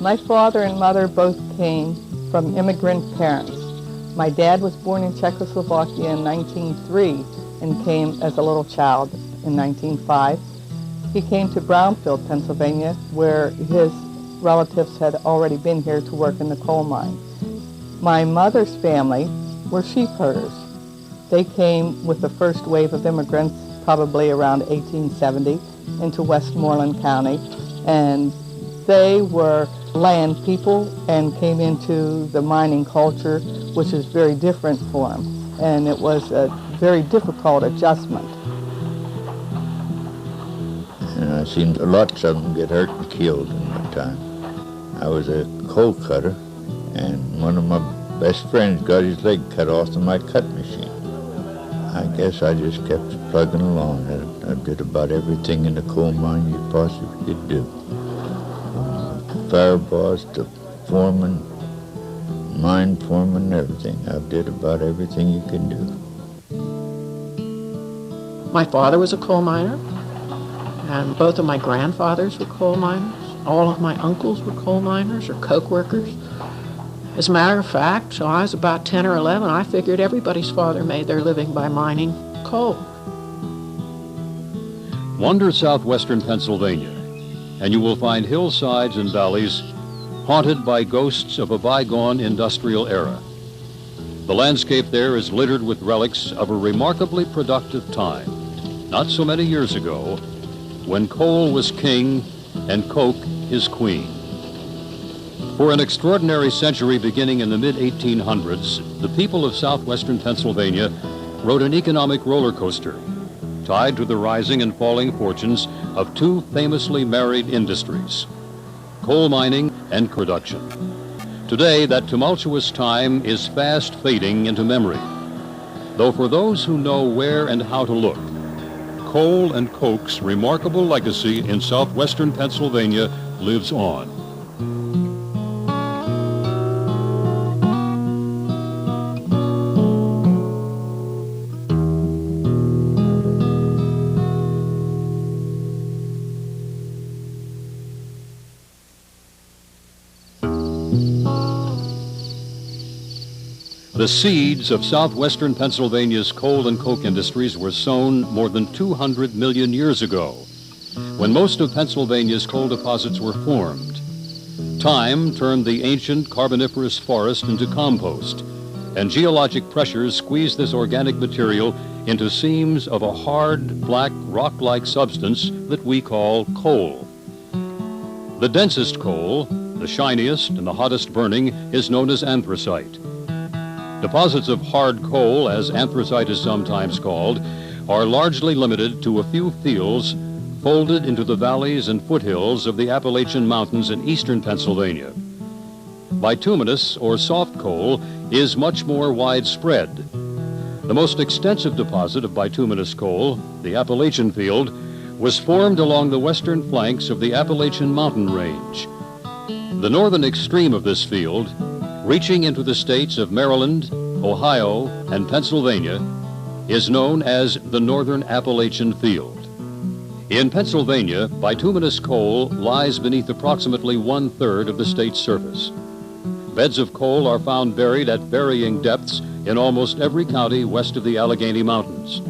My father and mother both came from immigrant parents. My dad was born in Czechoslovakia in 1903 and came as a little child in 1905. He came to Brownfield, Pennsylvania, where his relatives had already been here to work in the coal mine. My mother's family were sheep herders. They came with the first wave of immigrants probably around 1870 into Westmoreland County, and they were land people and came into the mining culture, which is very different for them, and it was a very difficult adjustment. And I've seen lots of them get hurt and killed in my time. I was a coal cutter, and one of my best friends got his leg cut off in my cut machine. I guess I just kept plugging along. I did about everything in the coal mine you possibly could do. Fire boss to foreman, mine foreman, everything. I did about everything you can do. My father was a coal miner, and both of my grandfathers were coal miners. All of my uncles were coal miners or coke workers. As a matter of fact, so I was about 10 or 11, I figured everybody's father made their living by mining coal. Wander southwestern Pennsylvania, and you will find hillsides and valleys haunted by ghosts of a bygone industrial era. The landscape there is littered with relics of a remarkably productive time, not so many years ago, when coal was king and coke his queen. For an extraordinary century beginning in the mid-1800s, the people of southwestern Pennsylvania rode an economic roller coaster, tied to the rising and falling fortunes of two famously married industries, coal mining and production. Today, that tumultuous time is fast fading into memory, though for those who know where and how to look, coal and coke's remarkable legacy in southwestern Pennsylvania lives on. The seeds of southwestern Pennsylvania's coal and coke industries were sown more than 200 million years ago, when most of Pennsylvania's coal deposits were formed. Time turned the ancient Carboniferous forest into compost, and geologic pressures squeezed this organic material into seams of a hard, black, rock-like substance that we call coal. The densest coal, the shiniest and the hottest burning, is known as anthracite. Deposits of hard coal, as anthracite is sometimes called, are largely limited to a few fields folded into the valleys and foothills of the Appalachian Mountains in eastern Pennsylvania. Bituminous, or soft coal, is much more widespread. The most extensive deposit of bituminous coal, the Appalachian Field, was formed along the western flanks of the Appalachian Mountain Range. The northern extreme of this field, reaching into the states of Maryland, Ohio, and Pennsylvania, is known as the Northern Appalachian Field. In Pennsylvania, bituminous coal lies beneath approximately 1/3 of the state's surface. Beds of coal are found buried at varying depths in almost every county west of the Allegheny Mountains.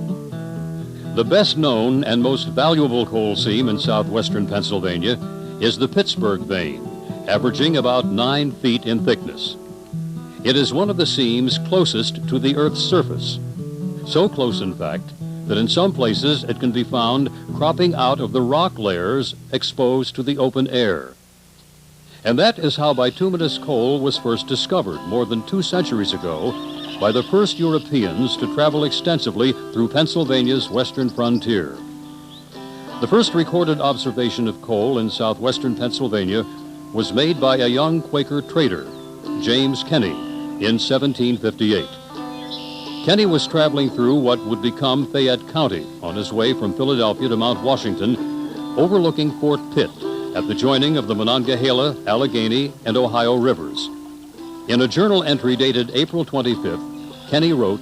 The best known and most valuable coal seam in southwestern Pennsylvania is the Pittsburgh vein, averaging about 9 feet in thickness. It is one of the seams closest to the Earth's surface, so close, in fact, that in some places it can be found cropping out of the rock layers exposed to the open air. And that is how bituminous coal was first discovered more than 2 centuries ago by the first Europeans to travel extensively through Pennsylvania's western frontier. The first recorded observation of coal in southwestern Pennsylvania was made by a young Quaker trader, James Kenny, in 1758. Kenny was traveling through what would become Fayette County on his way from Philadelphia to Mount Washington, overlooking Fort Pitt at the joining of the Monongahela, Allegheny, and Ohio rivers. In a journal entry dated April 25th, Kenny wrote,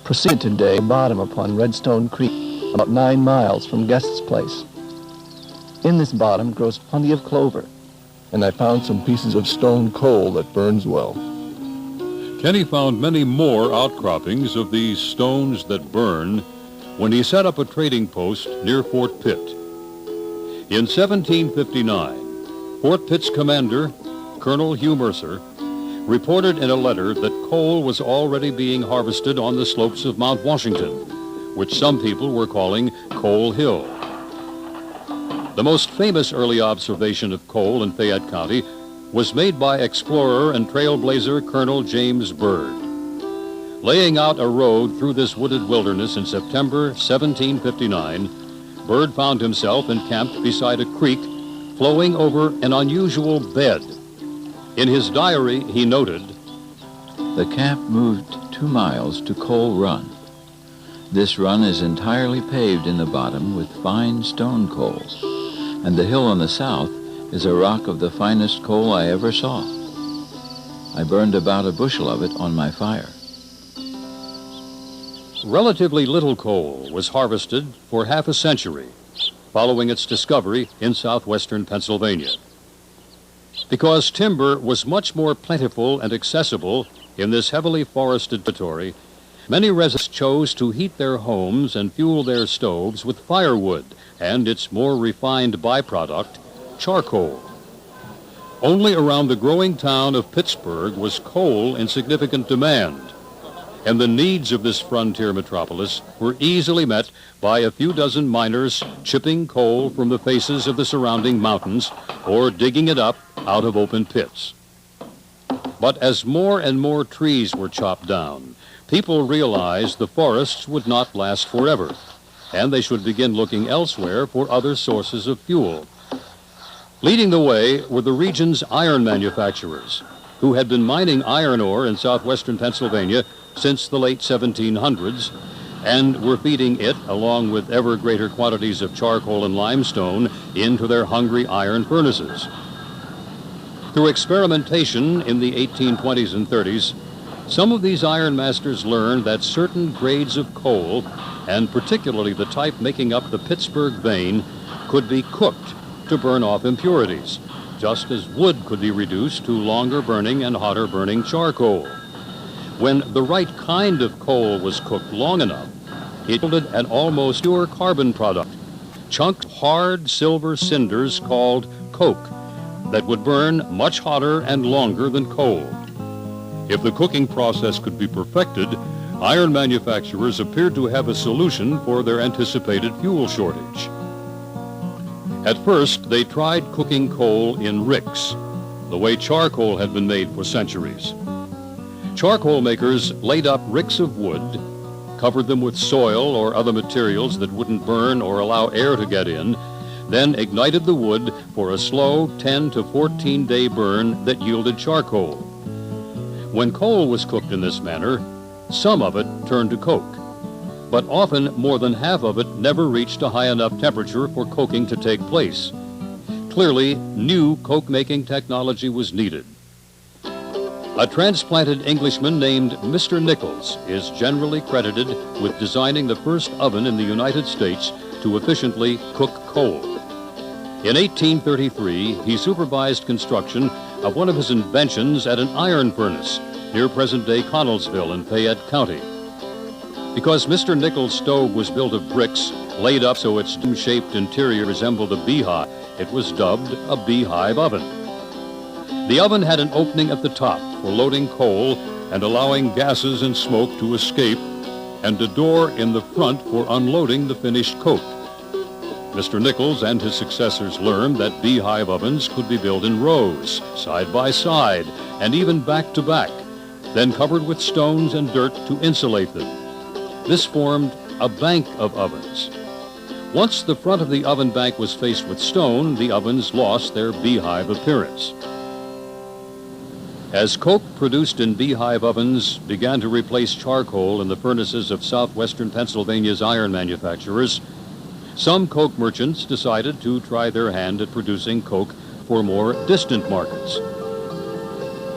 "Proceeded today bottom upon Redstone Creek, about 9 miles from Guest's place. In this bottom grows plenty of clover. and I found some pieces of stone coal that burns well. Kenny found many more outcroppings of these stones that burn when he set up a trading post near Fort Pitt. In 1759, Fort Pitt's commander, Colonel Hugh Mercer, reported in a letter that coal was already being harvested on the slopes of Mount Washington, which some people were calling Coal Hill. The most famous early observation of coal in Fayette County was made by explorer and trailblazer Colonel James Byrd. Laying out a road through this wooded wilderness in September 1759, Byrd found himself encamped beside a creek flowing over an unusual bed. In his diary, he noted, "The camp moved 2 miles to Coal Run. This run is entirely paved in the bottom with fine stone coal, and the hill on the south is a rock of the finest coal I ever saw. I burned about a bushel of it on my fire." Relatively little coal was harvested for half a century following its discovery in southwestern Pennsylvania. Because timber was much more plentiful and accessible in this heavily forested territory, many residents chose to heat their homes and fuel their stoves with firewood and its more refined byproduct, charcoal. Only around the growing town of Pittsburgh was coal in significant demand, and the needs of this frontier metropolis were easily met by a few dozen miners chipping coal from the faces of the surrounding mountains or digging it up out of open pits. But as more and more trees were chopped down, people realized the forests would not last forever, and they should begin looking elsewhere for other sources of fuel. Leading the way were the region's iron manufacturers, who had been mining iron ore in southwestern Pennsylvania since the late 1700s, and were feeding it, along with ever greater quantities of charcoal and limestone, into their hungry iron furnaces. Through experimentation in the 1820s and 30s, some of these iron masters learned that certain grades of coal, and particularly the type making up the Pittsburgh vein, could be cooked to burn off impurities, just as wood could be reduced to longer burning and hotter burning charcoal. When the right kind of coal was cooked long enough, it yielded an almost pure carbon product, chunked hard silver cinders called coke, that would burn much hotter and longer than coal. If the cooking process could be perfected, iron manufacturers appeared to have a solution for their anticipated fuel shortage. At first, they tried cooking coal in ricks, the way charcoal had been made for centuries. Charcoal makers laid up ricks of wood, covered them with soil or other materials that wouldn't burn or allow air to get in, then ignited the wood for a slow 10 to 14 day burn that yielded charcoal. When coal was cooked in this manner, some of it turned to coke, but often more than half of it never reached a high enough temperature for coking to take place. Clearly, new coke-making technology was needed. A transplanted Englishman named Mr. Nichols is generally credited with designing the first oven in the United States to efficiently cook coal. In 1833, he supervised construction of one of his inventions at an iron furnace near present-day Connellsville in Fayette County. Because Mr. Nichols' stove was built of bricks laid up so its dome-shaped interior resembled a beehive, it was dubbed a beehive oven. The oven had an opening at the top for loading coal and allowing gases and smoke to escape, and a door in the front for unloading the finished coke. Mr. Nichols and his successors learned that beehive ovens could be built in rows, side by side, and even back to back, then covered with stones and dirt to insulate them. This formed a bank of ovens. Once the front of the oven bank was faced with stone, the ovens lost their beehive appearance. As coke produced in beehive ovens began to replace charcoal in the furnaces of southwestern Pennsylvania's iron manufacturers, some coke merchants decided to try their hand at producing coke for more distant markets.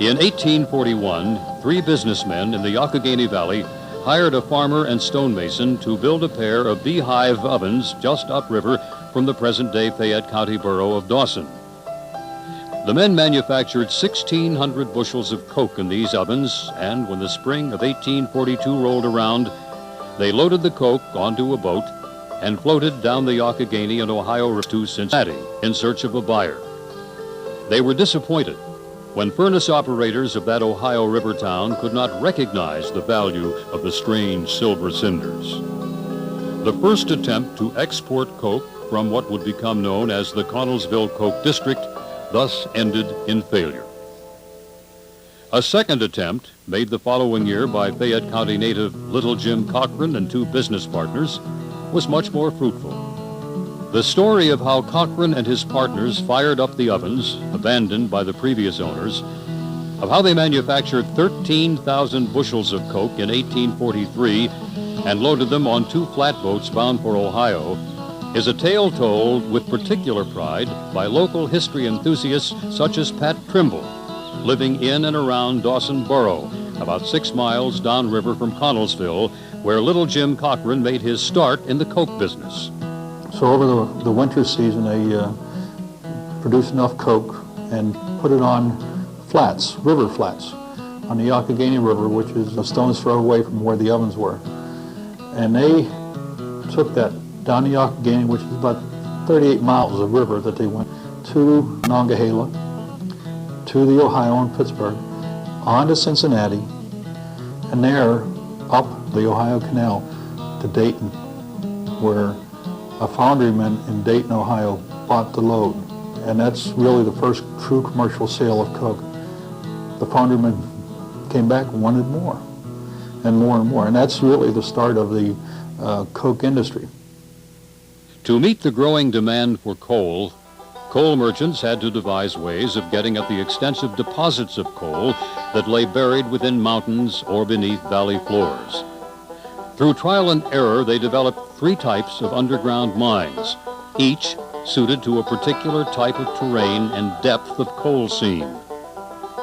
In 1841, 3 businessmen in the Youghiogheny Valley hired a farmer and stonemason to build a pair of beehive ovens just upriver from the present-day Fayette County borough of Dawson. The men manufactured 1,600 bushels of coke in these ovens, and when the spring of 1842 rolled around, they loaded the coke onto a boat and floated down the Youghiogheny and Ohio River to Cincinnati in search of a buyer. They were disappointed when furnace operators of that Ohio River town could not recognize the value of the strange silver cinders. The first attempt to export coke from what would become known as the Connellsville Coke District thus ended in failure. A second attempt, made the following year by Fayette County native Little Jim Cochran and two business partners, was much more fruitful. The story of how Cochran and his partners fired up the ovens, abandoned by the previous owners, of how they manufactured 13,000 bushels of coke in 1843 and loaded them on two flatboats bound for Ohio, is a tale told with particular pride by local history enthusiasts such as Pat Trimble, living in and around Dawson Borough, about 6 miles downriver from Connellsville, where Little Jim Cochran made his start in the coke business. So over the winter season, they produced enough coke and put it on flats, river flats, on the Youghiogheny River, which is a stone's throw away from where the ovens were. And they took that down the Youghiogheny, which is about 38 miles of river that they went, to Monongahela, to the Ohio and Pittsburgh, on to Cincinnati, and there up the Ohio Canal to Dayton, where a foundryman in Dayton, Ohio bought the load. And that's really the first true commercial sale of coke. The foundryman came back and wanted more and more and more. And that's really the start of the coke industry. To meet the growing demand for coal merchants had to devise ways of getting at the extensive deposits of coal that lay buried within mountains or beneath valley floors. Through trial and error, they developed 3 types of underground mines, each suited to a particular type of terrain and depth of coal seam.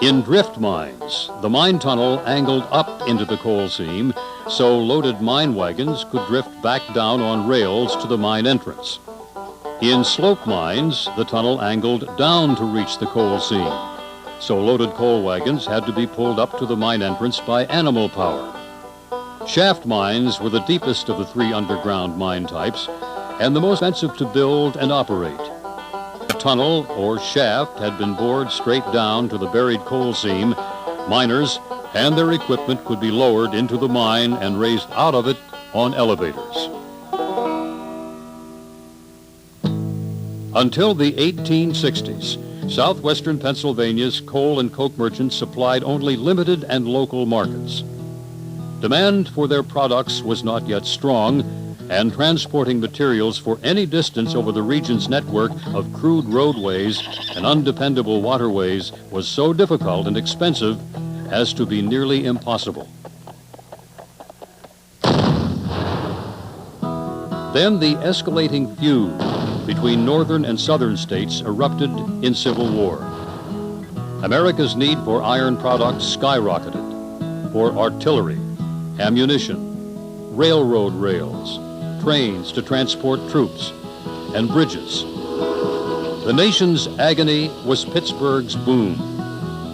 In drift mines, the mine tunnel angled up into the coal seam, so loaded mine wagons could drift back down on rails to the mine entrance. In slope mines, the tunnel angled down to reach the coal seam, so loaded coal wagons had to be pulled up to the mine entrance by animal power. Shaft mines were the deepest of the 3 underground mine types and the most expensive to build and operate. A tunnel or shaft had been bored straight down to the buried coal seam. Miners and their equipment could be lowered into the mine and raised out of it on elevators. Until the 1860s, southwestern Pennsylvania's coal and coke merchants supplied only limited and local markets. Demand for their products was not yet strong, and transporting materials for any distance over the region's network of crude roadways and undependable waterways was so difficult and expensive as to be nearly impossible. Then the escalating feud between northern and southern states erupted in civil war. America's need for iron products skyrocketed, for artillery, ammunition, railroad rails, trains to transport troops, and bridges. The nation's agony was Pittsburgh's boom.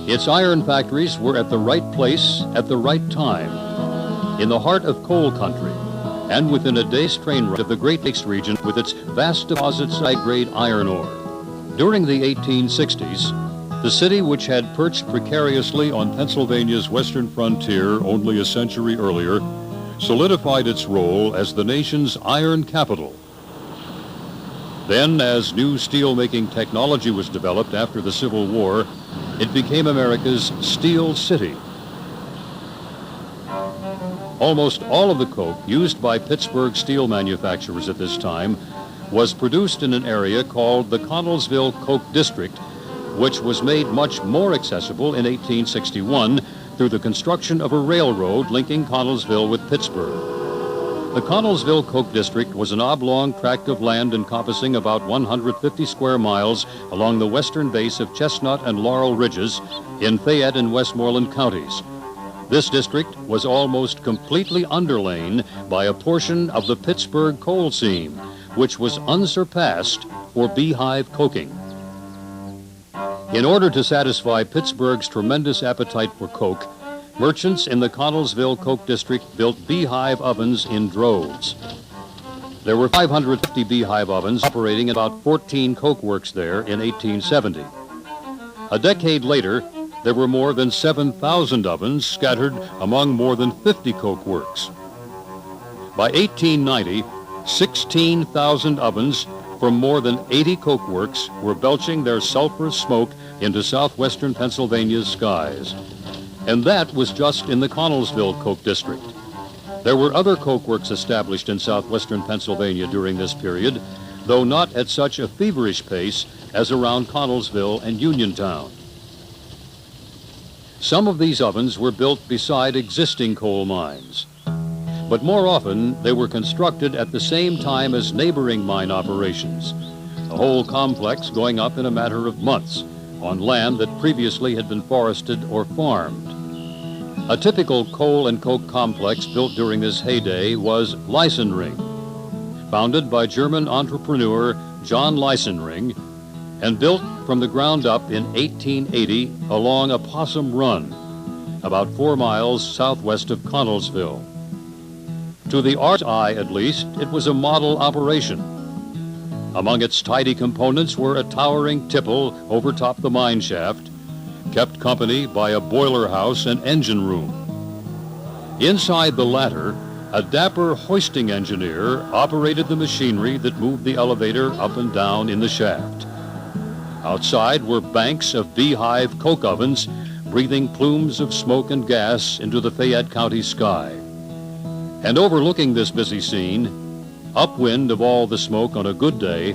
Its iron factories were at the right place at the right time, in the heart of coal country, and within a day's train ride of the Great Lakes region with its vast deposits of high-grade iron ore. During the 1860s, the city, which had perched precariously on Pennsylvania's western frontier only a century earlier, solidified its role as the nation's iron capital. Then, as new steel-making technology was developed after the Civil War, it became America's Steel City. Almost all of the coke used by Pittsburgh steel manufacturers at this time was produced in an area called the Connellsville Coke District, which was made much more accessible in 1861 through the construction of a railroad linking Connellsville with Pittsburgh. The Connellsville Coke District was an oblong tract of land encompassing about 150 square miles along the western base of Chestnut and Laurel Ridges in Fayette and Westmoreland counties. This district was almost completely underlain by a portion of the Pittsburgh coal seam, which was unsurpassed for beehive coking. In order to satisfy Pittsburgh's tremendous appetite for coke, merchants in the Connellsville Coke District built beehive ovens in droves. There were 550 beehive ovens operating at about 14 coke works there in 1870. A decade later, there were more than 7,000 ovens scattered among more than 50 coke works. By 1890, 16,000 ovens from more than 80 coke works were belching their sulfurous smoke into southwestern Pennsylvania's skies. And that was just in the Connellsville Coke District. There were other coke works established in southwestern Pennsylvania during this period, though not at such a feverish pace as around Connellsville and Uniontown. Some of these ovens were built beside existing coal mines, but more often they were constructed at the same time as neighboring mine operations, the whole complex going up in a matter of months on land that previously had been forested or farmed. A typical coal and coke complex built during this heyday was Leisenring, founded by German entrepreneur John Leisenring and built from the ground up in 1880 along a Possum Run, about 4 miles southwest of Connellsville. To the art's eye, at least, it was a model operation. Among its tidy components were a towering tipple overtop the mine shaft, kept company by a boiler house and engine room. Inside the latter, a dapper hoisting engineer operated the machinery that moved the elevator up and down in the shaft. Outside were banks of beehive coke ovens breathing plumes of smoke and gas into the Fayette County sky. And overlooking this busy scene, upwind of all the smoke on a good day,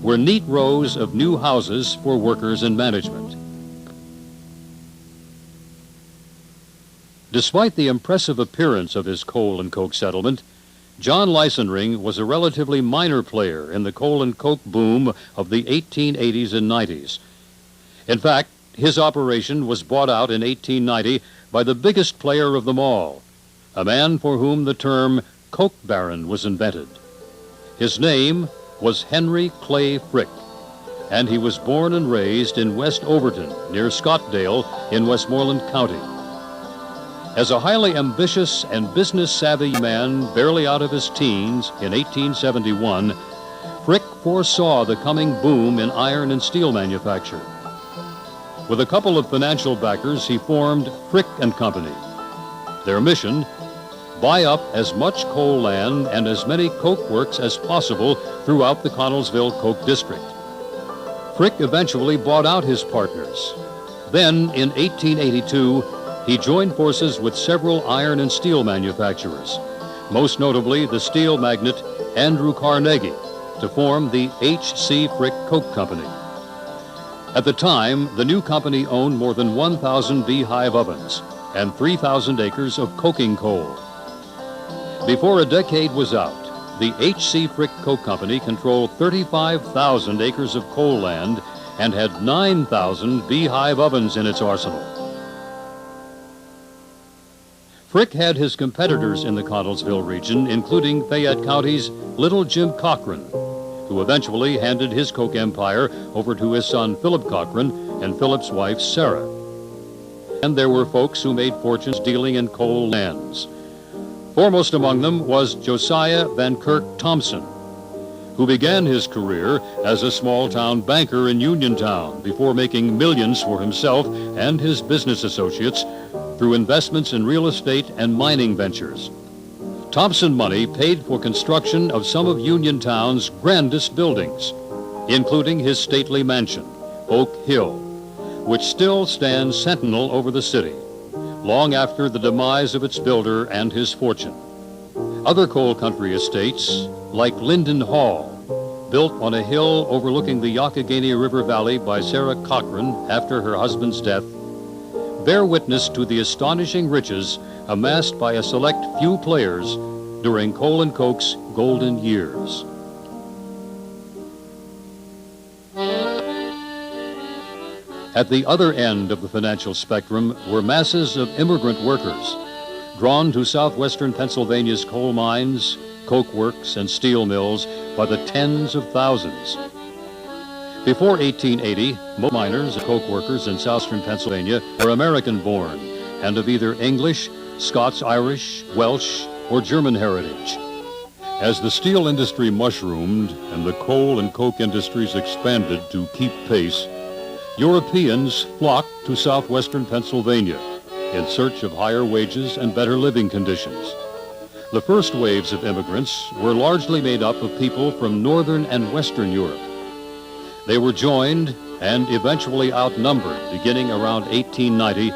were neat rows of new houses for workers and management. Despite the impressive appearance of his coal and coke settlement, John Leisenring was a relatively minor player in the coal and coke boom of the 1880s and 90s. In fact, his operation was bought out in 1890 by the biggest player of them all, a man for whom the term Coke Baron was invented. His name was Henry Clay Frick, and he was born and raised in West Overton, near Scottdale in Westmoreland County. As a highly ambitious and business-savvy man barely out of his teens in 1871, Frick foresaw the coming boom in iron and steel manufacture. With a couple of financial backers, he formed Frick and Company. Their mission: buy up as much coal land and as many coke works as possible throughout the Connellsville Coke District. Frick eventually bought out his partners. Then, in 1882, he joined forces with several iron and steel manufacturers, most notably the steel magnate Andrew Carnegie, to form the H.C. Frick Coke Company. At the time, the new company owned more than 1,000 beehive ovens and 3,000 acres of coking coal. Before a decade was out, the H.C. Frick Coke Company controlled 35,000 acres of coal land and had 9,000 beehive ovens in its arsenal. Frick had his competitors in the Connellsville region, including Fayette County's Little Jim Cochran, who eventually handed his coke empire over to his son Philip Cochran and Philip's wife Sarah. And there were folks who made fortunes dealing in coal lands. Foremost among them was Josiah Van Kirk Thompson, who began his career as a small-town banker in Uniontown before making millions for himself and his business associates through investments in real estate and mining ventures. Thompson money paid for construction of some of Uniontown's grandest buildings, including his stately mansion, Oak Hill, which still stands sentinel over the city, long after the demise of its builder and his fortune. Other coal country estates, like Linden Hall, built on a hill overlooking the Youghiogheny River Valley by Sarah Cochran after her husband's death, bear witness to the astonishing riches amassed by a select few players during coal and coke's golden years. At the other end of the financial spectrum were masses of immigrant workers, drawn to southwestern Pennsylvania's coal mines, coke works, and steel mills by the tens of thousands. Before 1880, most miners and coke workers in southern Pennsylvania were American-born and of either English, Scots-Irish, Welsh, or German heritage. As the steel industry mushroomed and the coal and coke industries expanded to keep pace, Europeans flocked to southwestern Pennsylvania in search of higher wages and better living conditions. The first waves of immigrants were largely made up of people from northern and western Europe. They were joined and eventually outnumbered, beginning around 1890,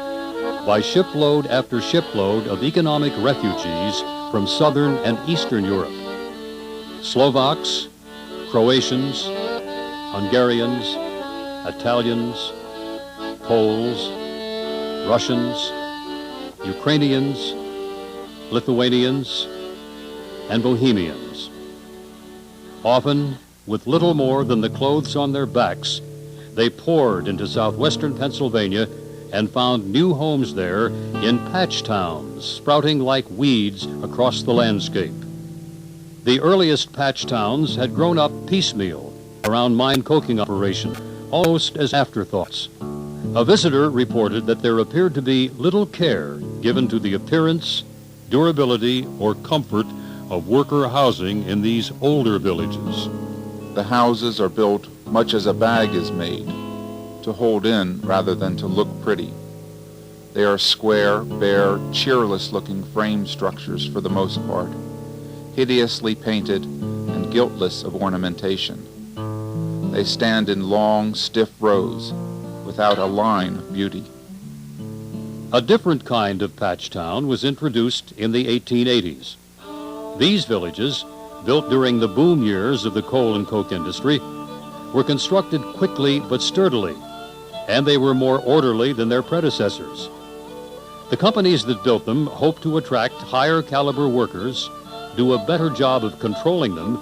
by shipload after shipload of economic refugees from southern and eastern Europe. Slovaks, Croatians, Hungarians, Italians, Poles, Russians, Ukrainians, Lithuanians, and Bohemians. Often, with little more than the clothes on their backs, they poured into southwestern Pennsylvania and found new homes there in patch towns, sprouting like weeds across the landscape. The earliest patch towns had grown up piecemeal around mine coking operations, almost as afterthoughts. A visitor reported that there appeared to be little care given to the appearance, durability, or comfort of worker housing in these older villages. The houses are built much as a bag is made, to hold in rather than to look pretty. They are square, bare, cheerless-looking frame structures for the most part, hideously painted and guiltless of ornamentation. They stand in long, stiff rows, without a line of beauty. A different kind of patch town was introduced in the 1880s. These villages, built during the boom years of the coal and coke industry, were constructed quickly but sturdily, and they were more orderly than their predecessors. The companies that built them hoped to attract higher caliber workers, do a better job of controlling them,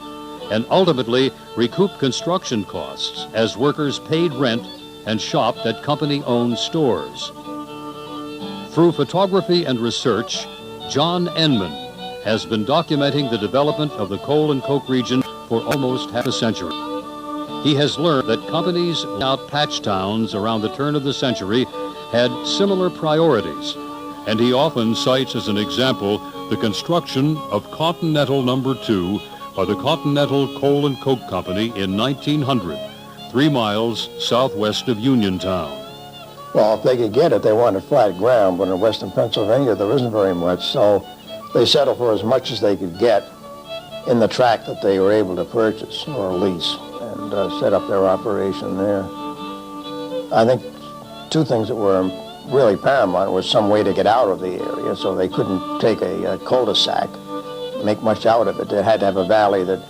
and ultimately recoup construction costs as workers paid rent and shopped at company-owned stores. Through photography and research, John Enman has been documenting the development of the coal and coke region for almost half a century. He has learned that companies out patch towns around the turn of the century had similar priorities, and he often cites as an example the construction of Continental No. 2 by the Continental Coal and Coke Company in 1900, 3 miles southwest of Uniontown. Well, if they could get it, they wanted flat ground, but in western Pennsylvania there isn't very much, so they settle for as much as they could get in the tract that they were able to purchase or lease, and set up their operation there. I think two things that were really paramount was some way to get out of the area, so they couldn't take a cul-de-sac, make much out of it. They had to have a valley that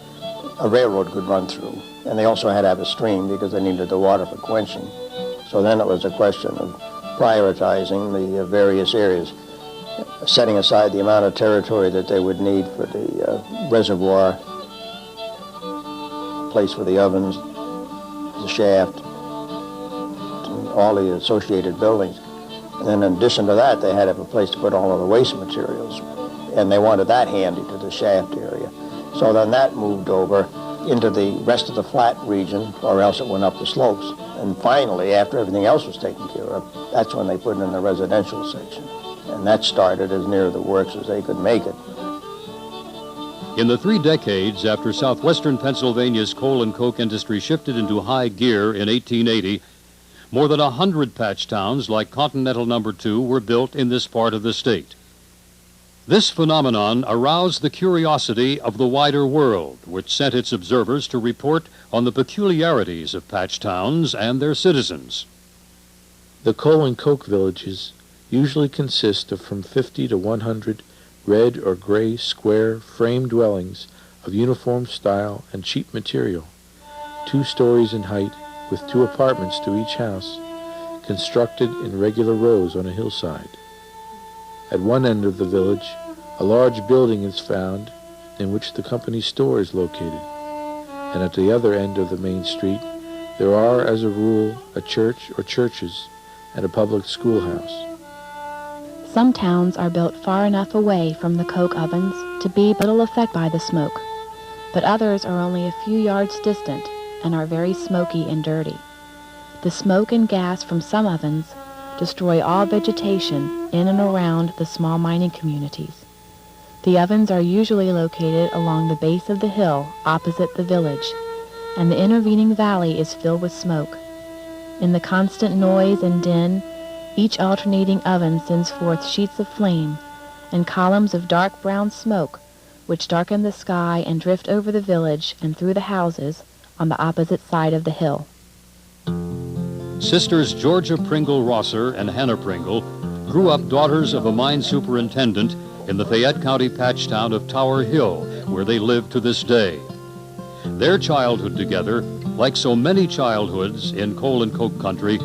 a railroad could run through, and they also had to have a stream because they needed the water for quenching. So then it was a question of prioritizing the various areas, setting aside the amount of territory that they would need for the reservoir, place for the ovens, the shaft, all the associated buildings. And then in addition to that, they had to have a place to put all of the waste materials, and they wanted that handy to the shaft area. So then that moved over into the rest of the flat region, or else it went up the slopes. And finally, after everything else was taken care of, that's when they put in the residential section. And that started as near the works as they could make it. In the 3 decades after southwestern Pennsylvania's coal and coke industry shifted into high gear in 1880, more than 100 patch towns like Continental No. 2 were built in this part of the state. This phenomenon aroused the curiosity of the wider world, which sent its observers to report on the peculiarities of patch towns and their citizens. The coal and coke villages usually consist of from 50 to 100 red or gray square frame dwellings of uniform style and cheap material, 2 stories in height with 2 apartments to each house, constructed in regular rows on a hillside. At one end of the village, a large building is found in which the company store is located, and at the other end of the main street, there are, as a rule, a church or churches and a public schoolhouse. Some towns are built far enough away from the coke ovens to be little affected by the smoke, but others are only a few yards distant and are very smoky and dirty. The smoke and gas from some ovens destroy all vegetation in and around the small mining communities. The ovens are usually located along the base of the hill opposite the village, and the intervening valley is filled with smoke. In the constant noise and din, each alternating oven sends forth sheets of flame and columns of dark brown smoke which darken the sky and drift over the village and through the houses on the opposite side of the hill. Sisters Georgia Pringle Rosser and Hannah Pringle grew up daughters of a mine superintendent in the Fayette County patch town of Tower Hill, where they live to this day. Their childhood together, like so many childhoods in coal and coke country,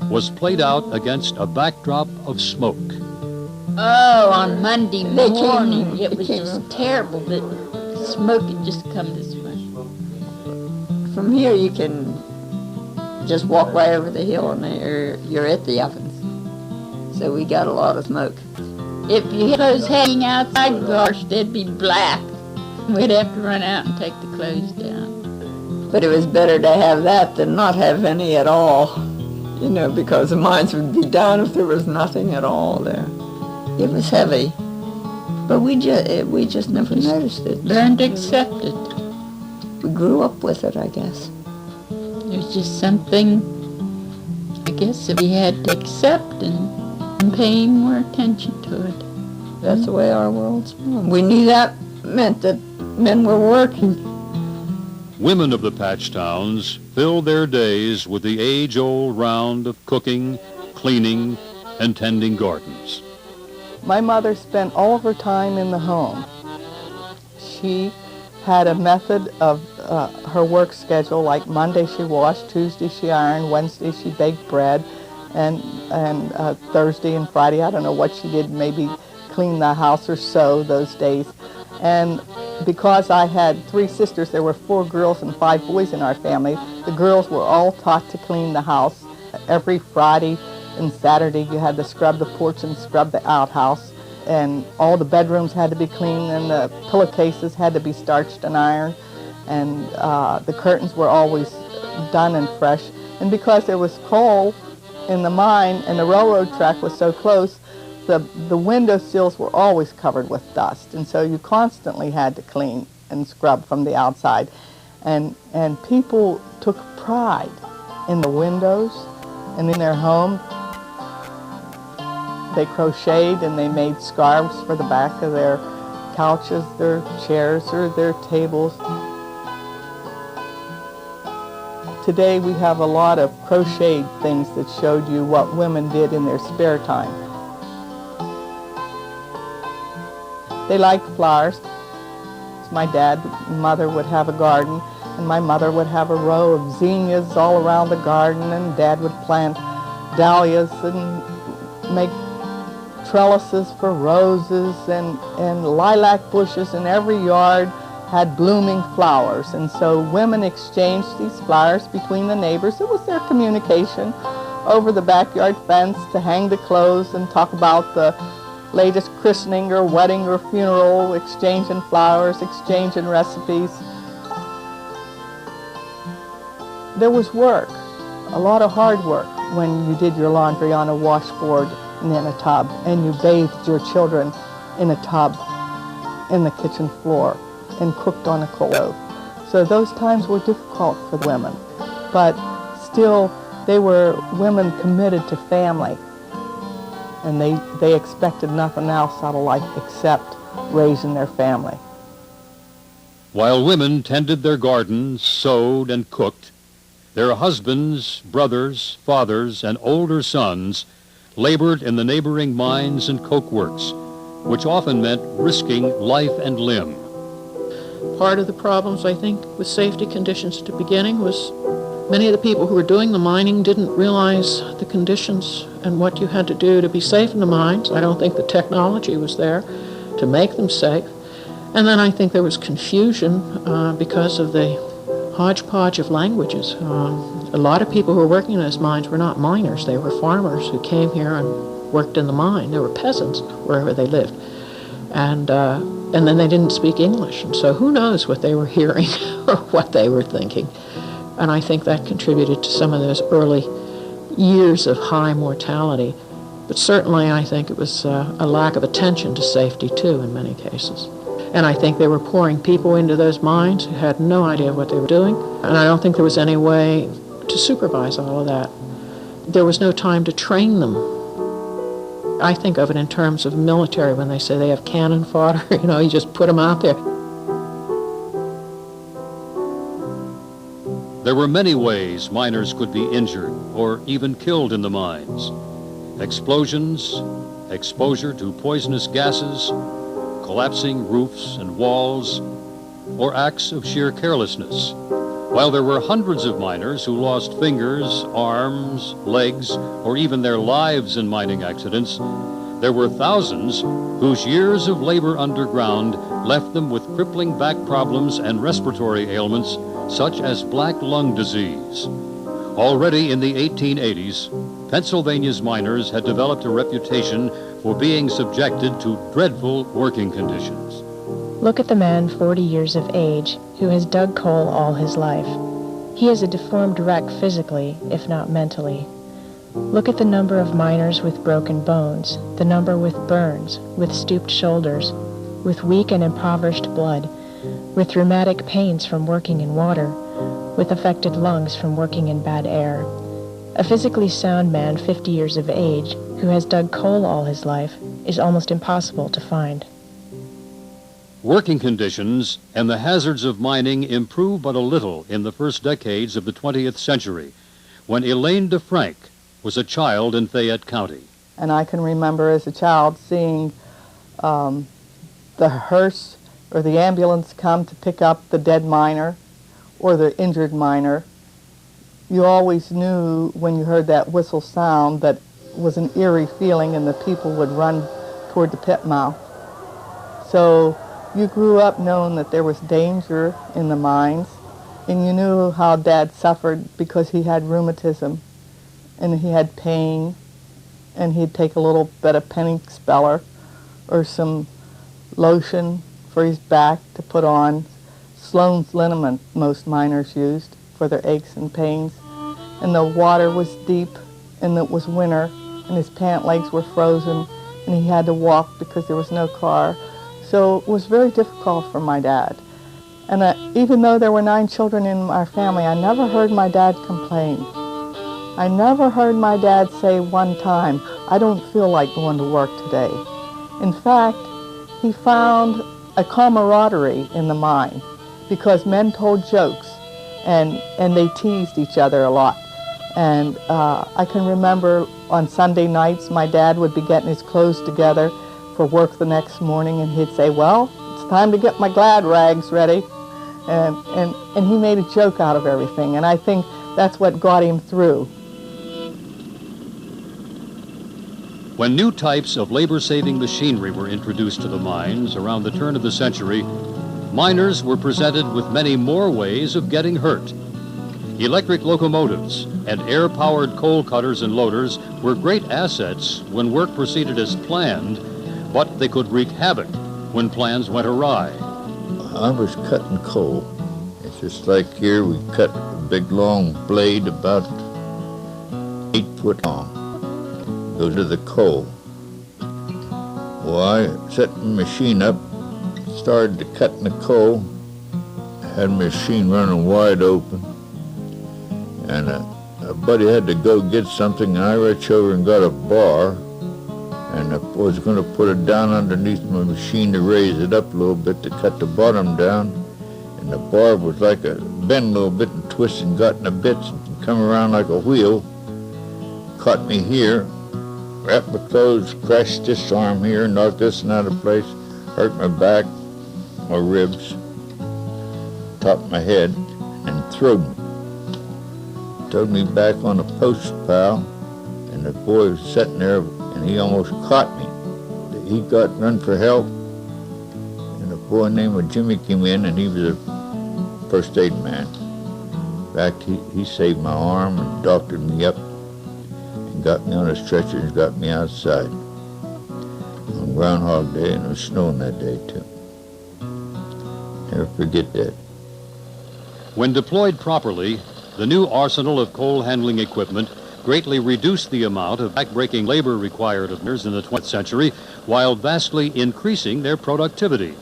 was played out against a backdrop of smoke. Oh, on Monday morning, it was just terrible. The smoke had just come this way. From here, you can just walk right over the hill and you're at the ovens. So we got a lot of smoke. If you had clothes hanging outside, gosh, they'd be black. We'd have to run out and take the clothes down. But it was better to have that than not have any at all, you know, because the mines would be down if there was nothing at all there. It was heavy, but we just never noticed it. Learned to accept it. We grew up with it, I guess. It was just something, I guess, that we had to accept and pay more attention to it. That's the way our world's been. We knew that meant that men were working. Women of the patch towns filled their days with the age-old round of cooking, cleaning, and tending gardens. My mother spent all of her time in the home. She had a method of her work schedule, like Monday she washed, Tuesday she ironed, Wednesday she baked bread, and Thursday and Friday, I don't know what she did, maybe clean the house or sew those days. And because I had 3 sisters, there were 4 girls and 5 boys in our family, the girls were all taught to clean the house. Every Friday and Saturday you had to scrub the porch and scrub the outhouse, and all the bedrooms had to be cleaned, and the pillowcases had to be starched and ironed, and the curtains were always done and fresh. And because there was coal in the mine and the railroad track was so close, the window sills were always covered with dust, and so you constantly had to clean and scrub from the outside. And people took pride in the windows and in their home. They crocheted and they made scarves for the back of their couches, their chairs, or their tables. Today we have a lot of crocheted things that showed you what women did in their spare time. They liked flowers. My dad and mother would have a garden, and my mother would have a row of zinnias all around the garden, and Dad would plant dahlias and make trellises for roses, and lilac bushes in every yard had blooming flowers. And so women exchanged these flowers between the neighbors. It was their communication over the backyard fence to hang the clothes and talk about the latest christening or wedding or funeral, exchanging flowers, exchanging recipes. There was work, a lot of hard work, when you did your laundry on a washboard and in a tub, and you bathed your children in a tub in the kitchen floor and cooked on a coal stove. So those times were difficult for the women, but still they were women committed to family, and they expected nothing else out of life except raising their family. While women tended their gardens, sewed and cooked, their husbands, brothers, fathers, and older sons labored in the neighboring mines and coke works, which often meant risking life and limb. Part of the problems, I think, with safety conditions at the beginning was many of the people who were doing the mining didn't realize the conditions and what you had to do to be safe in the mines. I don't think the technology was there to make them safe. And then I think there was confusion because of the hodgepodge of languages. A lot of people who were working in those mines were not miners. They were farmers who came here and worked in the mine. They were peasants wherever they lived. And then they didn't speak English. And so who knows what they were hearing or what they were thinking. And I think that contributed to some of those early years of high mortality. But certainly I think it was a lack of attention to safety, too, in many cases. And I think they were pouring people into those mines who had no idea what they were doing. And I don't think there was any way to supervise all of that. There was no time to train them. I think of it in terms of military when they say they have cannon fodder. You just put them out there. There were many ways miners could be injured or even killed in the mines. Explosions, exposure to poisonous gases, collapsing roofs and walls, or acts of sheer carelessness. While there were hundreds of miners who lost fingers, arms, legs, or even their lives in mining accidents, there were thousands whose years of labor underground left them with crippling back problems and respiratory ailments such as black lung disease. Already in the 1880s, Pennsylvania's miners had developed a reputation for being subjected to dreadful working conditions. Look at the man 40 years of age who has dug coal all his life. He is a deformed wreck physically, if not mentally. Look at the number of miners with broken bones, the number with burns, with stooped shoulders, with weak and impoverished blood, with rheumatic pains from working in water, with affected lungs from working in bad air. A physically sound man 50 years of age who has dug coal all his life is almost impossible to find. Working conditions and the hazards of mining improved but a little in the first decades of the 20th century, when Elaine DeFrank was a child in Fayette County. And I can remember as a child seeing the hearse or the ambulance come to pick up the dead miner or the injured miner. You always knew when you heard that whistle sound that it was an eerie feeling and the people would run toward the pit mouth. So you grew up knowing that there was danger in the mines, and you knew how Dad suffered because he had rheumatism and he had pain, and he'd take a little bit of penny speller or some lotion for his back to put on. Sloan's liniment most miners used for their aches and pains. And the water was deep, and it was winter, and his pant legs were frozen, and he had to walk because there was no car. So it was very difficult for my dad. And even though there were 9 children in our family, I never heard my dad complain. I never heard my dad say one time, "I don't feel like going to work today." In fact, he found a camaraderie in the mine because men told jokes and they teased each other a lot. And I can remember on Sunday nights my dad would be getting his clothes together for work the next morning, and he'd say, "Well, it's time to get my glad rags ready." And he made a joke out of everything, and I think that's what got him through. When new types of labor-saving machinery were introduced to the mines around the turn of the century, miners were presented with many more ways of getting hurt. Electric locomotives and air-powered coal cutters and loaders were great assets when work proceeded as planned, but they could wreak havoc when plans went awry. I was cutting coal. It's just like here we cut a big long blade about 8 foot long. Goes to the coal. Well, I set the machine up, started to cutting the coal, had the machine running wide open, and a buddy had to go get something, and I reached over and got a bar, and I was going to put it down underneath my machine to raise it up a little bit to cut the bottom down, and the bar was like a bend a little bit and twist and got in the bits and come around like a wheel, caught me here, wrapped my clothes, crashed this arm here, knocked this out of place, hurt my back, my ribs, top of my head, and throwed me. Towed me back on a post pile, and the boy was sitting there, and he almost caught me. He got run for help, and a boy named Jimmy came in, and he was a first aid man. In fact, he saved my arm and doctored me up, got me on a stretcher and got me outside on Groundhog Day, and it was snowing that day too. Never forget that. When deployed properly, The new arsenal of coal handling equipment greatly reduced the amount of backbreaking labor required of miners in the 20th century, while vastly increasing their productivity.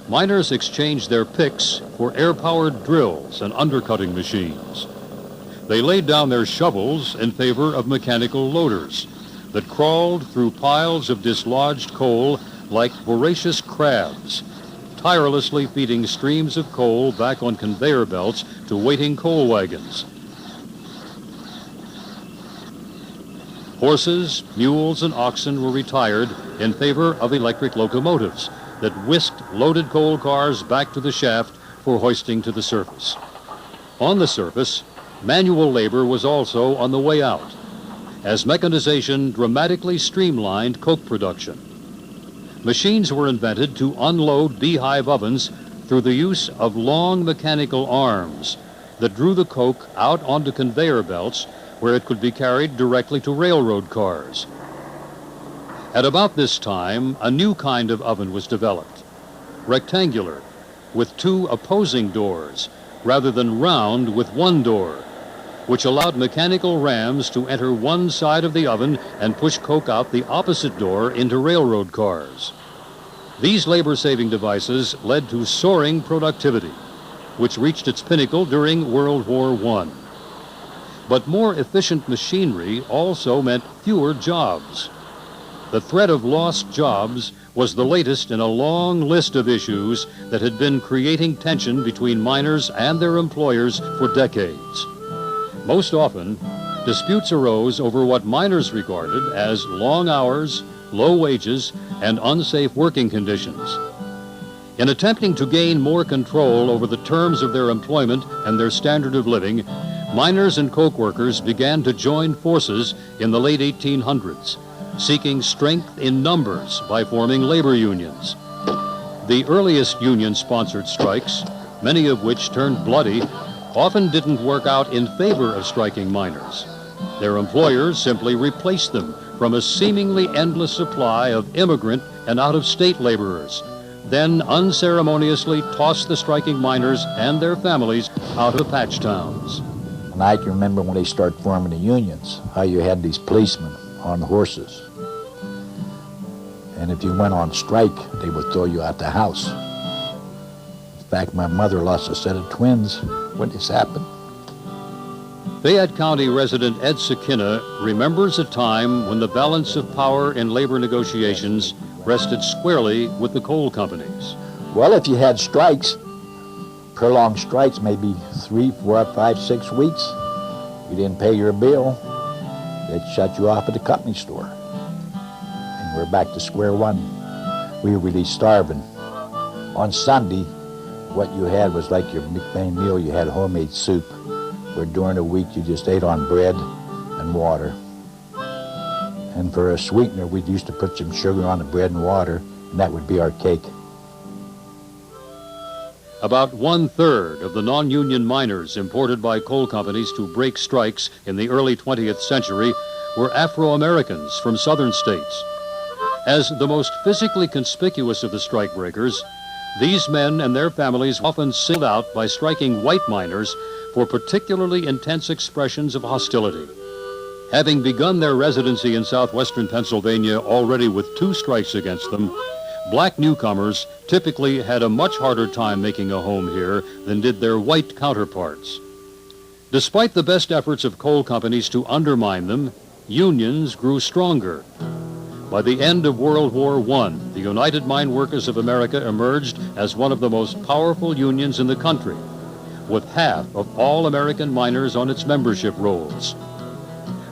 Miners exchanged their picks for air-powered drills and undercutting machines. They laid down their shovels in favor of mechanical loaders that crawled through piles of dislodged coal like voracious crabs, tirelessly feeding streams of coal back on conveyor belts to waiting coal wagons. Horses, mules, and oxen were retired in favor of electric locomotives that whisked loaded coal cars back to the shaft for hoisting to the surface. On the surface, manual labor was also on the way out, as mechanization dramatically streamlined coke production. Machines were invented to unload beehive ovens through the use of long mechanical arms that drew the coke out onto conveyor belts where it could be carried directly to railroad cars. At about this time, a new kind of oven was developed, rectangular, with two opposing doors, rather than round with one door, which allowed mechanical rams to enter one side of the oven and push coke out the opposite door into railroad cars. These labor-saving devices led to soaring productivity, which reached its pinnacle during World War I. But more efficient machinery also meant fewer jobs. The threat of lost jobs was the latest in a long list of issues that had been creating tension between miners and their employers for decades. Most often, disputes arose over what miners regarded as long hours, low wages, and unsafe working conditions. In attempting to gain more control over the terms of their employment and their standard of living, miners and coke workers began to join forces in the late 1800s, seeking strength in numbers by forming labor unions. The earliest union-sponsored strikes, many of which turned bloody, often didn't work out in favor of striking miners. Their employers simply replaced them from a seemingly endless supply of immigrant and out-of-state laborers, then unceremoniously tossed the striking miners and their families out of patch towns. And I can remember when they started forming the unions, how you had these policemen on horses. And if you went on strike, they would throw you out the house. In fact, my mother lost a set of twins when this happened. Fayette County resident Ed Sakina remembers a time when the balance of power in labor negotiations rested squarely with the coal companies. Well, if you had strikes, prolonged strikes, maybe 3, 4, 5, 6 weeks, you didn't pay your bill, they'd shut you off at the company store. And we're back to square one. We were really starving. On Sunday, what you had was like your main meal. You had homemade soup, where during the week you just ate on bread and water. And for a sweetener, we used to put some sugar on the bread and water, and that would be our cake. About 1/3 of the non-union miners imported by coal companies to break strikes in the early 20th century were Afro-Americans from southern states. As the most physically conspicuous of the strikebreakers, these men and their families often singled out by striking white miners for particularly intense expressions of hostility. Having begun their residency in southwestern Pennsylvania already with 2 strikes against them, black newcomers typically had a much harder time making a home here than did their white counterparts. Despite the best efforts of coal companies to undermine them, unions grew stronger. By the end of World War I, the United Mine Workers of America emerged as one of the most powerful unions in the country, with half of all American miners on its membership rolls.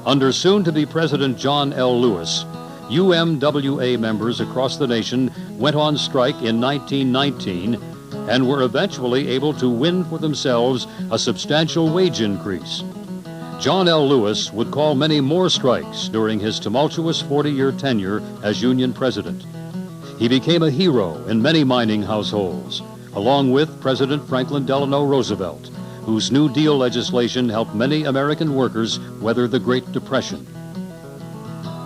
Under soon-to-be President John L. Lewis, UMWA members across the nation went on strike in 1919 and were eventually able to win for themselves a substantial wage increase. John L. Lewis would call many more strikes during his tumultuous 40-year tenure as union president. He became a hero in many mining households, along with President Franklin Delano Roosevelt, whose New Deal legislation helped many American workers weather the Great Depression.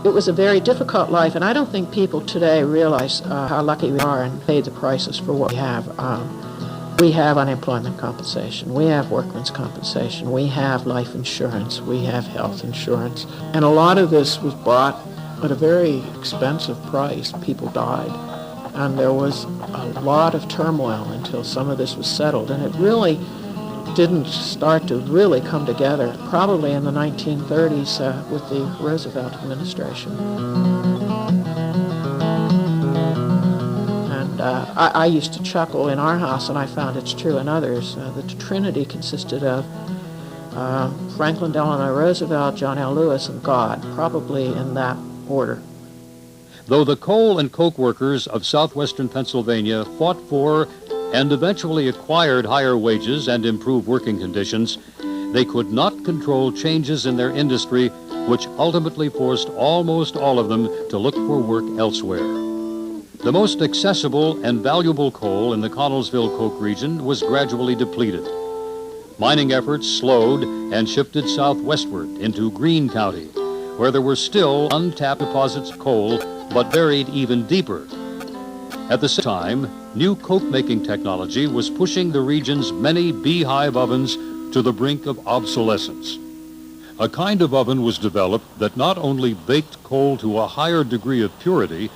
It was a very difficult life, and I don't think people today realize how lucky we are and pay the prices for what we have. We have unemployment compensation, we have workman's compensation, we have life insurance, we have health insurance. And a lot of this was bought at a very expensive price. People died. And there was a lot of turmoil until some of this was settled. And it really didn't start to really come together probably in the 1930s with the Roosevelt administration. I used to chuckle in our house, and I found it's true in others, that the Trinity consisted of Franklin Delano Roosevelt, John L. Lewis, and God, probably in that order. Though the coal and coke workers of southwestern Pennsylvania fought for and eventually acquired higher wages and improved working conditions, they could not control changes in their industry, which ultimately forced almost all of them to look for work elsewhere. The most accessible and valuable coal in the Connellsville coke region was gradually depleted. Mining efforts slowed and shifted southwestward into Greene County, where there were still untapped deposits of coal, but buried even deeper. At the same time, new coke-making technology was pushing the region's many beehive ovens to the brink of obsolescence. A kind of oven was developed that not only baked coal to a higher degree of purity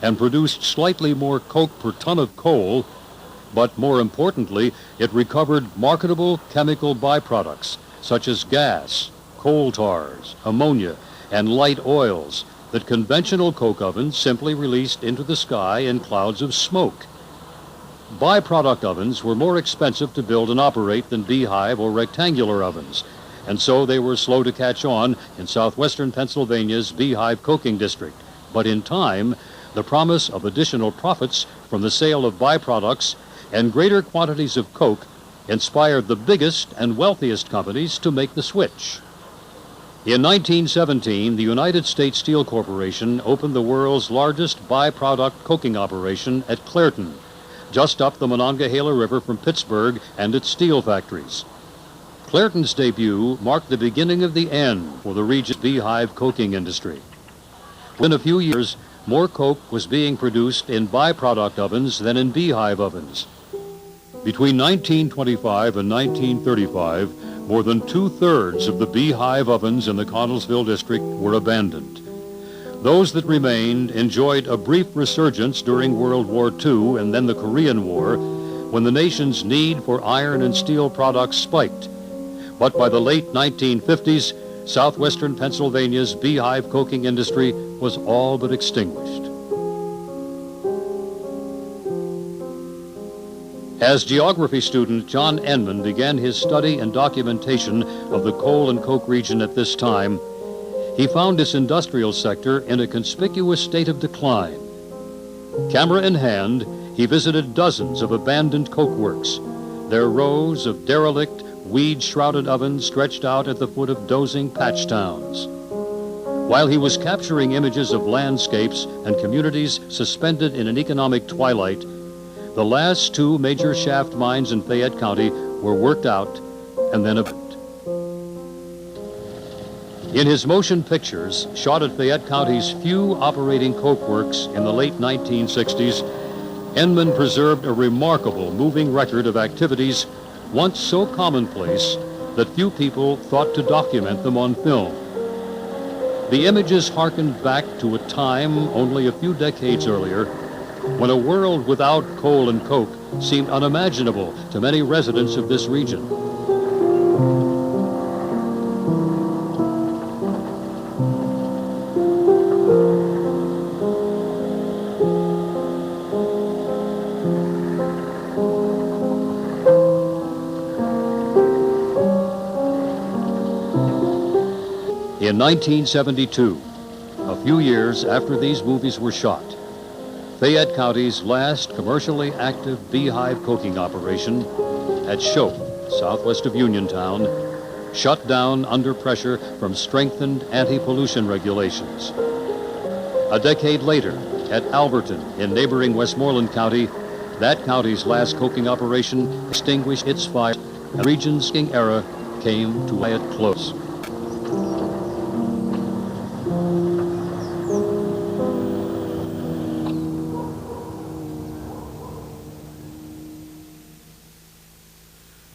and produced slightly more coke per ton of coal, but more importantly, it recovered marketable chemical byproducts such as gas, coal tars, ammonia, and light oils that conventional coke ovens simply released into the sky in clouds of smoke. Byproduct ovens were more expensive to build and operate than beehive or rectangular ovens, and so they were slow to catch on in southwestern Pennsylvania's beehive coking district. But in time, the promise of additional profits from the sale of byproducts and greater quantities of coke inspired the biggest and wealthiest companies to make the switch. In 1917, the United States Steel Corporation opened the world's largest byproduct coking operation at Clairton, just up the Monongahela River from Pittsburgh and its steel factories. Clairton's debut marked the beginning of the end for the region's beehive coking industry. Within a few years, more coke was being produced in byproduct ovens than in beehive ovens. Between 1925 and 1935, more than 2/3 of the beehive ovens in the Connellsville district were abandoned. Those that remained enjoyed a brief resurgence during World War II and then the Korean War, when the nation's need for iron and steel products spiked. But by the late 1950s, southwestern Pennsylvania's beehive coking industry was all but extinguished. As geography student John Enman began his study and documentation of the coal and coke region at this time, he found its industrial sector in a conspicuous state of decline. Camera in hand, he visited dozens of abandoned coke works, their rows of derelict, weed-shrouded ovens stretched out at the foot of dozing patch towns. While he was capturing images of landscapes and communities suspended in an economic twilight, the last two major shaft mines in Fayette County were worked out and then abandoned. In his motion pictures, shot at Fayette County's few operating coke works in the late 1960s, Enman preserved a remarkable moving record of activities once so commonplace that few people thought to document them on film. The images harkened back to a time only a few decades earlier when a world without coal and coke seemed unimaginable to many residents of this region. In 1972, a few years after these movies were shot, Fayette County's last commercially active beehive coking operation at Shope, southwest of Uniontown, shut down under pressure from strengthened anti-pollution regulations. A decade later, at Alberton in neighboring Westmoreland County, that county's last coking operation extinguished its fire, and the region's coking era came to a quiet close.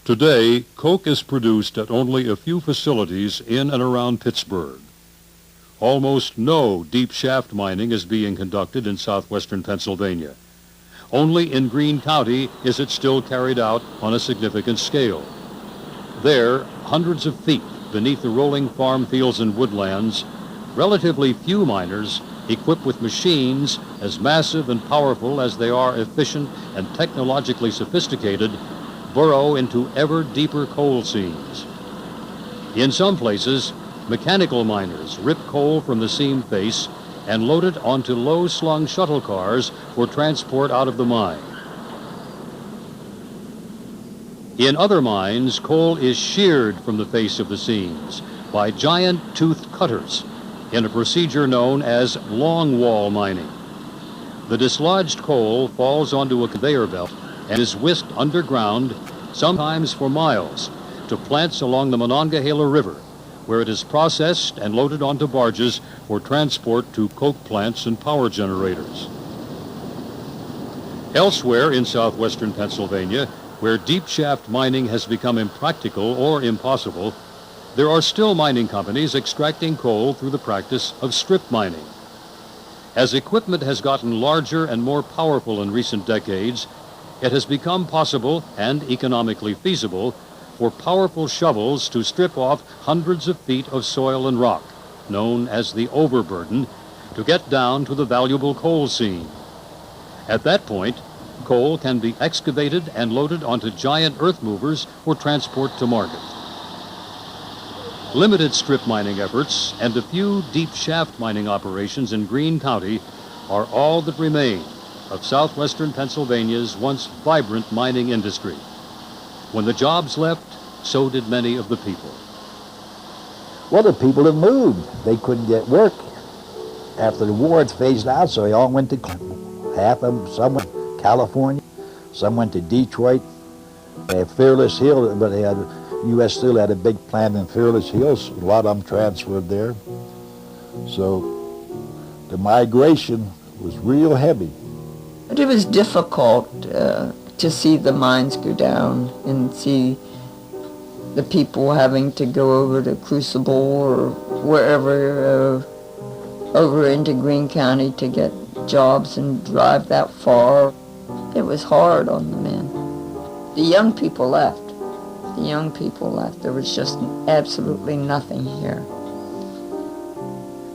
Today, coke is produced at only a few facilities in and around Pittsburgh. Almost no deep shaft mining is being conducted in southwestern Pennsylvania. Only in Greene County is it still carried out on a significant scale. There, hundreds of feet beneath the rolling farm fields and woodlands, relatively few miners, equipped with machines as massive and powerful as they are efficient and technologically sophisticated, burrow into ever deeper coal seams. In some places, mechanical miners rip coal from the seam face and load it onto low-slung shuttle cars for transport out of the mine. In other mines, coal is sheared from the face of the seams by giant toothed cutters in a procedure known as longwall mining. The dislodged coal falls onto a conveyor belt and is whisked underground, sometimes for miles, to plants along the Monongahela River, where it is processed and loaded onto barges for transport to coke plants and power generators. Elsewhere in southwestern Pennsylvania, where deep shaft mining has become impractical or impossible, there are still mining companies extracting coal through the practice of strip mining. As equipment has gotten larger and more powerful in recent decades, it has become possible and economically feasible for powerful shovels to strip off hundreds of feet of soil and rock, known as the overburden, to get down to the valuable coal seam. At that point, coal can be excavated and loaded onto giant earth movers for transport to market. Limited strip mining efforts and a few deep shaft mining operations in Greene County are all that remain of southwestern Pennsylvania's once vibrant mining industry. When the jobs left, so did many of the people. Well, the people have moved. They couldn't get work. After the war, it phased out, so they all went to half of them. Some went to California, some went to Detroit. They had Fearless Hill, but they had U.S. Steel had a big plant in Fearless Hills. A lot of them transferred there. So the migration was real heavy. But it was difficult to see the mines go down and see the people having to go over to Crucible or wherever over into Greene County to get jobs and drive that far. It was hard on the men. The young people left. The young people left. There was just absolutely nothing here.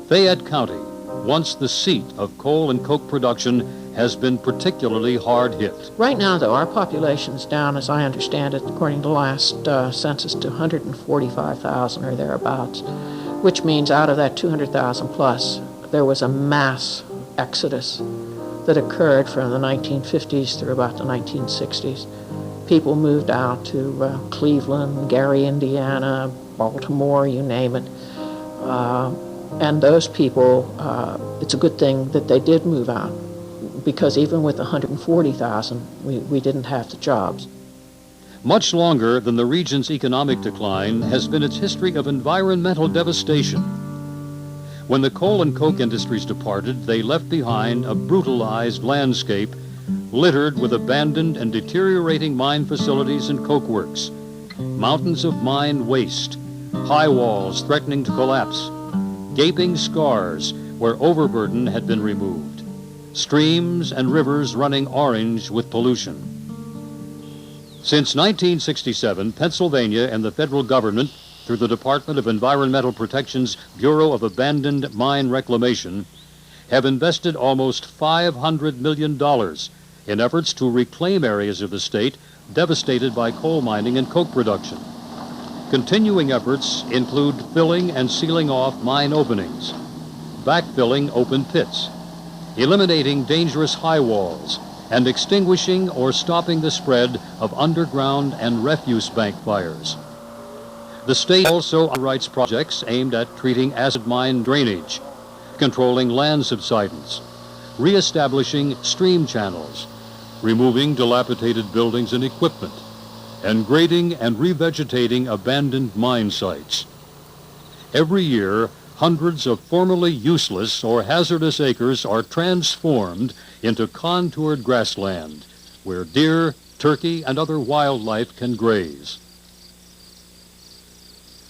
Fayette County, once the seat of coal and coke production, has been particularly hard hit. Right now, though, our population's down, as I understand it, according to the last census, to 145,000 or thereabouts, which means out of that 200,000 plus, there was a mass exodus that occurred from the 1950s through about the 1960s. People moved out to Cleveland, Gary, Indiana, Baltimore, you name it. And those people, it's a good thing that they did move out, because even with 140,000, we didn't have the jobs. Much longer than the region's economic decline has been its history of environmental devastation. When the coal and coke industries departed, they left behind a brutalized landscape littered with abandoned and deteriorating mine facilities and coke works, mountains of mine waste, high walls threatening to collapse, gaping scars where overburden had been removed, streams and rivers running orange with pollution. Since 1967, Pennsylvania and the federal government, through the Department of Environmental Protection's Bureau of Abandoned Mine Reclamation, have invested almost $500 million in efforts to reclaim areas of the state devastated by coal mining and coke production. Continuing efforts include filling and sealing off mine openings, backfilling open pits, eliminating dangerous high walls, and extinguishing or stopping the spread of underground and refuse bank fires. The state also underwrites projects aimed at treating acid mine drainage, controlling land subsidence, reestablishing stream channels, removing dilapidated buildings and equipment, and grading and revegetating abandoned mine sites. Every year, hundreds of formerly useless or hazardous acres are transformed into contoured grassland, where deer, turkey and other wildlife can graze.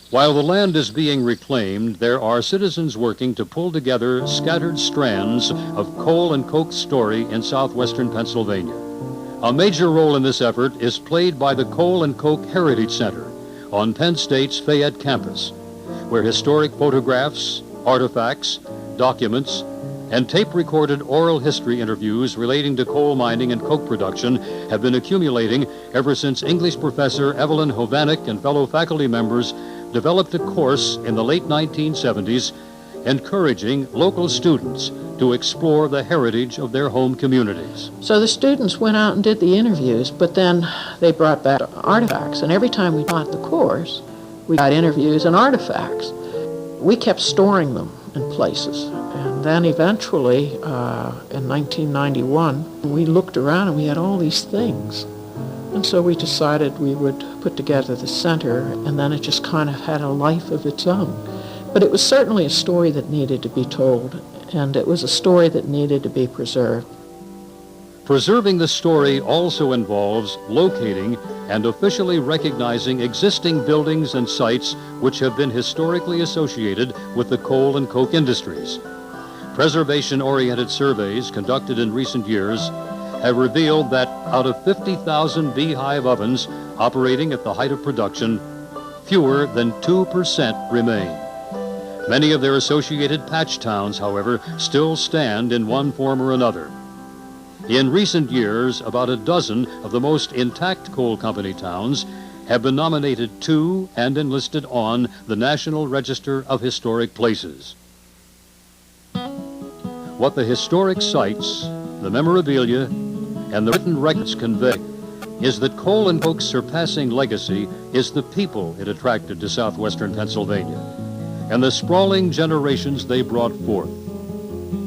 While the land is being reclaimed, there are citizens working to pull together scattered strands of coal and coke story in southwestern Pennsylvania. A major role in this effort is played by the Coal and Coke Heritage Center on Penn State's Fayette campus, where historic photographs, artifacts, documents, and tape-recorded oral history interviews relating to coal mining and coke production have been accumulating ever since English professor Evelyn Hovanek and fellow faculty members developed a course in the late 1970s encouraging local students to explore the heritage of their home communities. So the students went out and did the interviews, but then they brought back artifacts, and every time we taught the course, we got interviews and artifacts. We kept storing them in places, and then eventually, in 1991, we looked around and we had all these things. And so we decided we would put together the center, and then it just kind of had a life of its own. But it was certainly a story that needed to be told, and it was a story that needed to be preserved. Preserving the story also involves locating and officially recognizing existing buildings and sites which have been historically associated with the coal and coke industries. Preservation-oriented surveys conducted in recent years have revealed that out of 50,000 beehive ovens operating at the height of production, fewer than 2% remain. Many of their associated patch towns, however, still stand in one form or another. In recent years, about a dozen of the most intact coal company towns have been nominated to and enlisted on the National Register of Historic Places. What the historic sites, the memorabilia, and the written records convey is that coal and coke's surpassing legacy is the people it attracted to southwestern Pennsylvania and the sprawling generations they brought forth.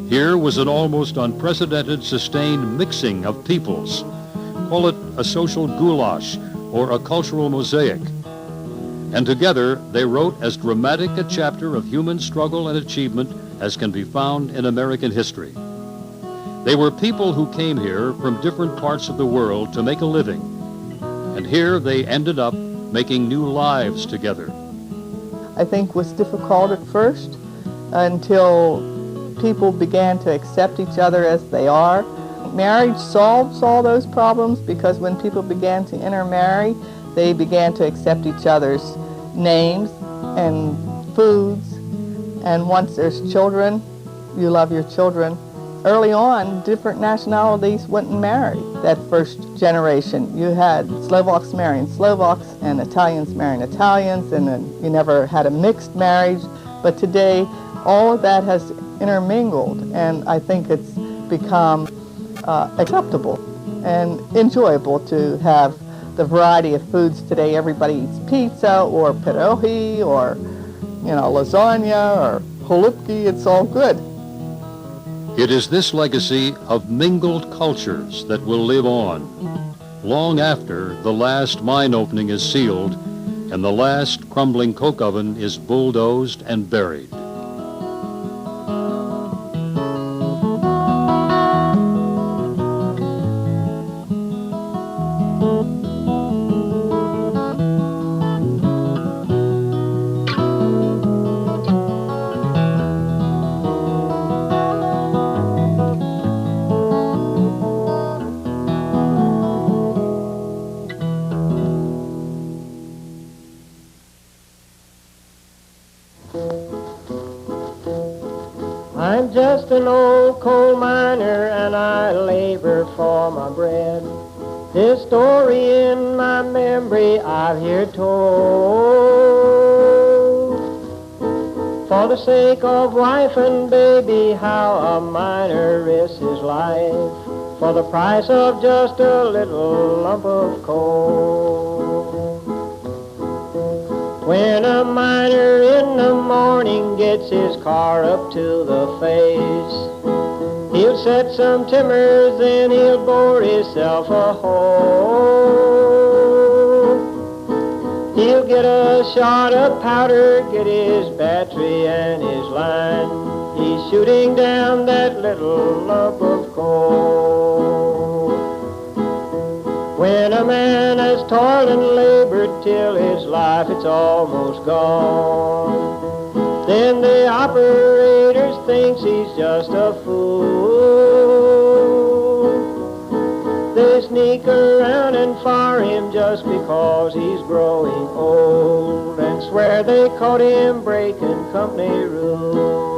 Here was an almost unprecedented sustained mixing of peoples. Call it a social goulash or a cultural mosaic. And together they wrote as dramatic a chapter of human struggle and achievement as can be found in American history. They were people who came here from different parts of the world to make a living. And here they ended up making new lives together. I think was difficult at first until people began to accept each other as they are. Marriage solves all those problems because when people began to intermarry, they began to accept each other's names and foods. And once there's children, you love your children. Early on, different nationalities went and married. That first generation, you had Slovaks marrying Slovaks and Italians marrying Italians, and then you never had a mixed marriage. But today, all of that has intermingled, and I think it's become acceptable and enjoyable to have the variety of foods today. Everybody eats pizza or pierogi or, lasagna or holubki. It's all good. It is this legacy of mingled cultures that will live on long after the last mine opening is sealed and the last crumbling coke oven is bulldozed and buried. I'm just an old coal miner and I labor for my bread. This story in my memory I've here told. For the sake of wife and baby, how a miner risks his life for the price of just a little lump of coal. When a miner in the morning gets his car up to the face, he'll set some timbers, then he'll bore himself a hole. He'll get a shot of powder, get his battery and his line. He's shooting down that little lump of coal. When a man has toiled and labored till his life it's almost gone, then the operator thinks he's just a fool. They sneak around and fire him just because he's growing old, and swear they caught him breaking company rules.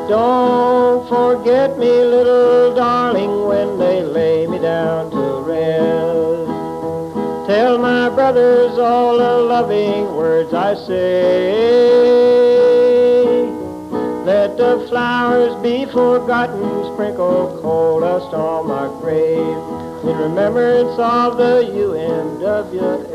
Don't forget me, little darling, when they lay me down to rest. Tell my brothers all the loving words I say. Let the flowers be forgotten, sprinkle coal dust on my grave, in remembrance of the UMWA.